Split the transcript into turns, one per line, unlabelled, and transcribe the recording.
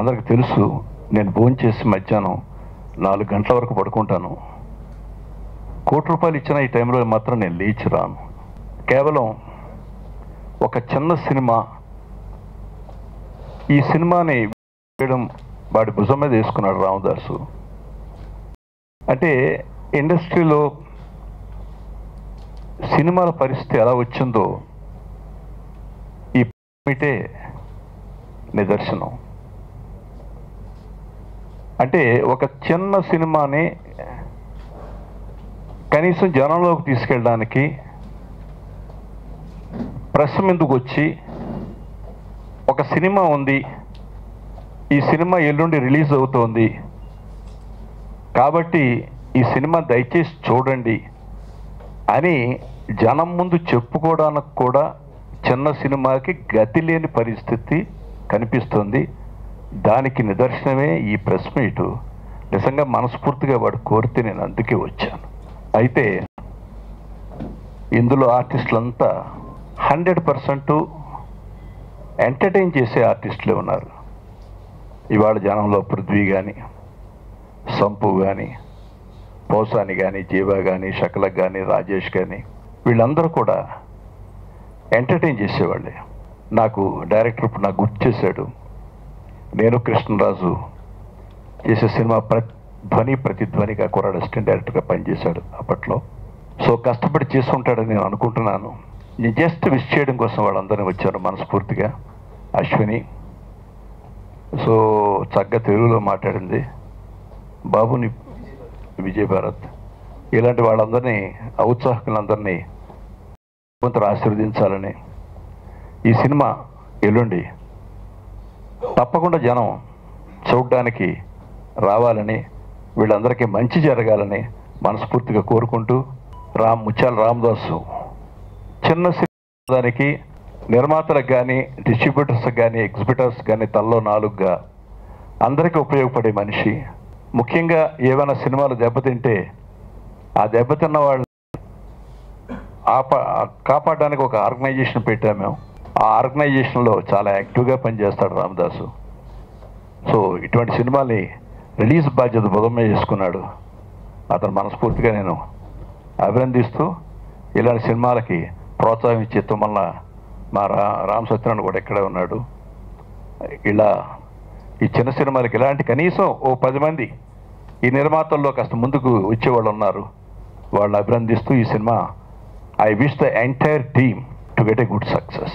అందరికి తెలుసు, నేను భోంచేసి మధ్యాహ్నం 4 గంటల వరకు పడుకుంటాను. ₹1,00,00,000 ఇచ్చిన ఈ టైంలో మాత్రం నేను లేచి రాను. కేవలం ఒక చిన్న సినిమా, ఈ సినిమాని వేయడం వాడి భుజం మీద వేసుకున్నాడు రామదాసు. అంటే ఇండస్ట్రీలో సినిమాల పరిస్థితి ఎలా వచ్చిందో ఈ మీటే నిదర్శనం. అంటే ఒక చిన్న సినిమాని కనీసం జనంలోకి తీసుకెళ్ళడానికి ప్రెస్ ముందుకు వచ్చి, ఒక సినిమా ఉంది, ఈ సినిమా ఎల్లుండి రిలీజ్ అవుతోంది కాబట్టి ఈ సినిమా దయచేసి చూడండి అని జనం ముందు చెప్పుకోవడానికి కూడా చిన్న సినిమాకి గతి లేని పరిస్థితి కనిపిస్తుంది. దానికి నిదర్శనమే ఈ ప్రెస్ మీటు. నిజంగా మనస్ఫూర్తిగా వాడు కోరితే నేను అందుకే వచ్చాను. అయితే ఇందులో ఆర్టిస్టులంతా 100% ఎంటర్టైన్ చేసే ఆర్టిస్టులే ఉన్నారు. ఇవాళ జనంలో పృథ్వీ కానీ, సంపు కానీ, పోసాని కానీ, జీవా కానీ, శకలక్ కానీ, రాజేష్ కానీ, వీళ్ళందరూ కూడా ఎంటర్టైన్ చేసేవాళ్ళే. నాకు డైరెక్టర్ ఇప్పుడు నాకు గుర్తు చేశాడు. నేను కృష్ణరాజు చేసే సినిమా ధ్వని ప్రతిధ్వనిగా కుర్రాడు అసిస్టెంట్ డైరెక్టర్గా పనిచేశాడు అప్పట్లో. సో కష్టపడి చేసుకుంటాడని నేను అనుకుంటున్నాను. నేను జస్ట్ విష్ చేయడం కోసం వాళ్ళందరినీ వచ్చాను మనస్ఫూర్తిగా. అశ్విని సో చక్కగా తెలుగులో మాట్లాడింది, బాబుని, విజయ్ భారత్, ఇలాంటి వాళ్ళందరినీ, ఔత్సాహకులందరినీ కొంత ఆశీర్వదించాలని, ఈ సినిమా ఎల్లుండి తప్పకుండా జనం చూడడానికి రావాలని, వీళ్ళందరికీ మంచి జరగాలని మనస్ఫూర్తిగా కోరుకుంటూ, ముత్యాల రామదాసు చిన్న సినిమానికి నిర్మాతలకు కానీ, డిస్ట్రిబ్యూటర్స్కి కానీ, ఎగ్జిబిటర్స్ కానీ తల్లో 4గా అందరికీ ఉపయోగపడే మనిషి. ముఖ్యంగా ఏమైనా సినిమాలు దెబ్బతింటే ఆ దెబ్బతిన్న వాళ్ళు కాపాడడానికి ఒక ఆర్గనైజేషన్ పెట్టాము మేము. ఆ ఆర్గనైజేషన్లో చాలా యాక్టివ్గా పనిచేస్తాడు రామదాసు. సో ఇటువంటి సినిమాని రిలీజ్ బాధ్యత బుధమే చేసుకున్నాడు. అతను మనస్ఫూర్తిగా నేను అభినందిస్తూ, ఇలాంటి సినిమాలకి ప్రోత్సాహం ఇచ్చే వల్ల మా రామ్ సత్యనారాయణ కూడా ఇక్కడే ఉన్నాడు. ఇలా ఈ చిన్న సినిమాలకి ఇలాంటి కనీసం ఓ 10 మంది ఈ నిర్మాతల్లో కాస్త ముందుకు వచ్చేవాళ్ళు ఉన్నారు. వాళ్ళు అభినందిస్తూ ఈ cinema, I wish the entire team to get a good success.